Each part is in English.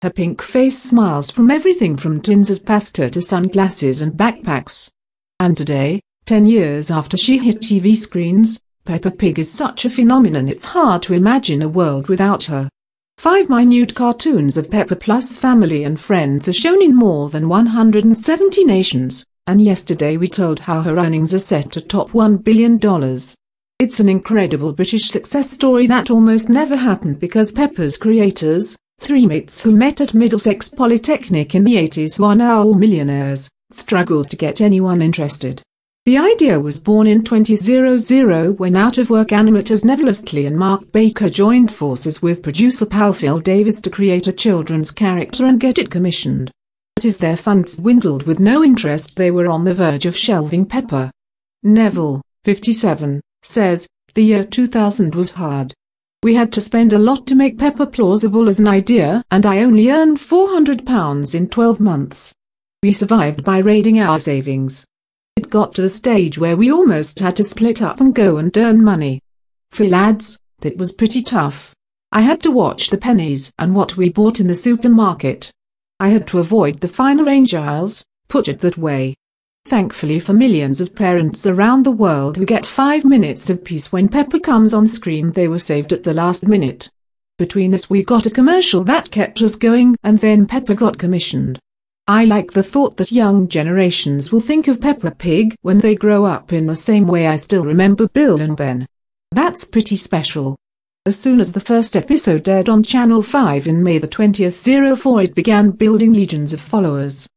Her pink face smiles from everything from tins of pasta to sunglasses and backpacks. And today, 10 years after she hit TV screens, Peppa Pig is such a phenomenon it's hard to imagine a world without her. 5 minute cartoons of Peppa plus family and friends are shown in more than 170 nations, and yesterday we told how her earnings are set to top $1 billion. It's an incredible British success story that almost never happened because Peppa's creators, 3 mates who met at Middlesex Polytechnic in the 80s who are now all millionaires, struggled to get anyone interested. The idea was born in 2000 when out-of-work animators Neville, Astley and Mark Baker joined forces with producer pal Phil Davies to create a children's character and get it commissioned. But as their funds dwindled with no interest, they were on the verge of shelving Peppa. Neville, 57, says, "The year 2000 was hard. We had to spend a lot to make Peppa plausible as an idea, and I only earned £400 in 12 months. We survived by raiding our savings. It got to the stage where we almost had to split up and go and earn money." Phil adds, "That was pretty tough. I had to watch the pennies and what we bought in the supermarket. I had to avoid the fine range aisles, put it that way. Thankfully for millions of parents around the world who get 5 minutes of peace when Peppa comes on screen, they were saved at the last minute. Between us we got a commercial that kept us going, and then Peppa got commissioned. I like the thought that young generations will think of Peppa Pig when they grow up in the same way I still remember Bill and Ben. That's pretty special." As soon as the first episode aired on Channel 5 in May 2004, it began building legions of followers.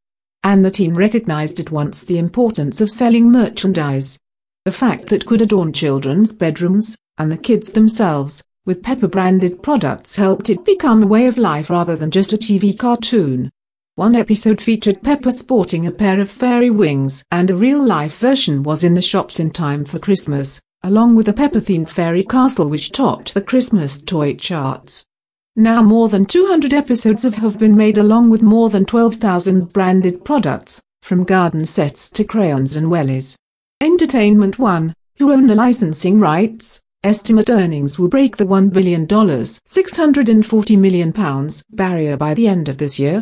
And the team recognized at once the importance of selling merchandise. The fact that could adorn children's bedrooms, and the kids themselves, with Peppa-branded products helped it become a way of life rather than just a TV cartoon. One episode featured Peppa sporting a pair of fairy wings, and a real-life version was in the shops in time for Christmas, along with a Peppa-themed fairy castle which topped the Christmas toy charts. Now more than 200 episodes have been made along with more than 12,000 branded products, from garden sets to crayons and wellies. Entertainment One, who own the licensing rights, estimate earnings will break the $1 billion £640 million barrier by the end of this year.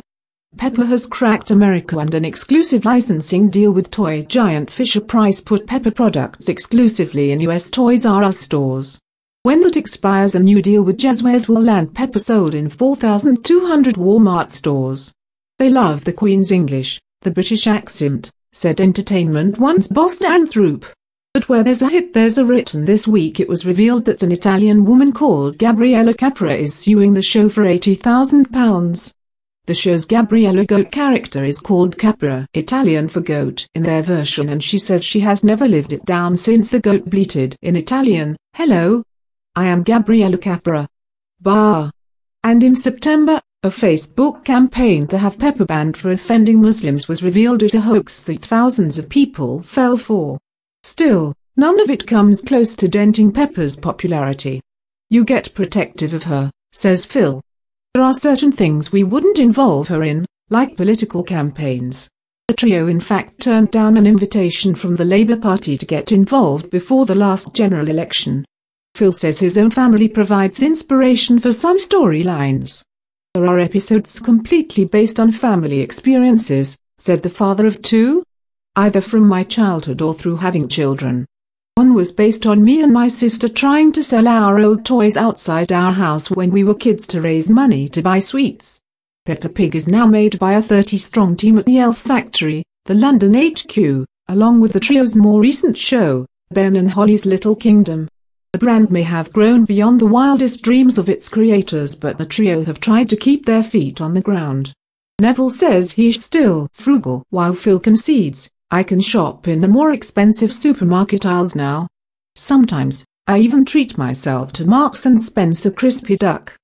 Peppa has cracked America, and an exclusive licensing deal with toy giant Fisher-Price put Peppa products exclusively in US Toys R Us stores. When that expires, a new deal with Jazzwares will land Peppa sold in 4,200 Walmart stores. "They love the Queen's English, the British accent," said Entertainment One's boss Dan Throop. "But where there's a hit there's a writ, and this week it was revealed that an Italian woman called Gabriella Capra is suing the show for £80,000. The show's Gabriella Goat character is called Capra, Italian for goat, in their version, and she says she has never lived it down since the goat bleated in Italian, "Hello, I am Gabriella Capra. Bah." And in September, a Facebook campaign to have Peppa banned for offending Muslims was revealed as a hoax that thousands of people fell for. Still, none of it comes close to denting Peppa's popularity. "You get protective of her," says Phil. "There are certain things we wouldn't involve her in, like political campaigns." The trio in fact turned down an invitation from the Labour Party to get involved before the last general election. Phil says his own family provides inspiration for some storylines. "There are episodes completely based on family experiences," said the father of 2. "Either from my childhood or through having children. One was based on me and my sister trying to sell our old toys outside our house when we were kids to raise money to buy sweets." Peppa Pig is now made by a 30-strong team at the Elf Factory, the London HQ, along with the trio's more recent show, Ben and Holly's Little Kingdom. The brand may have grown beyond the wildest dreams of its creators, but the trio have tried to keep their feet on the ground. Neville says he's still frugal, while Phil concedes, "I can shop in the more expensive supermarket aisles now. Sometimes, I even treat myself to Marks and Spencer crispy duck."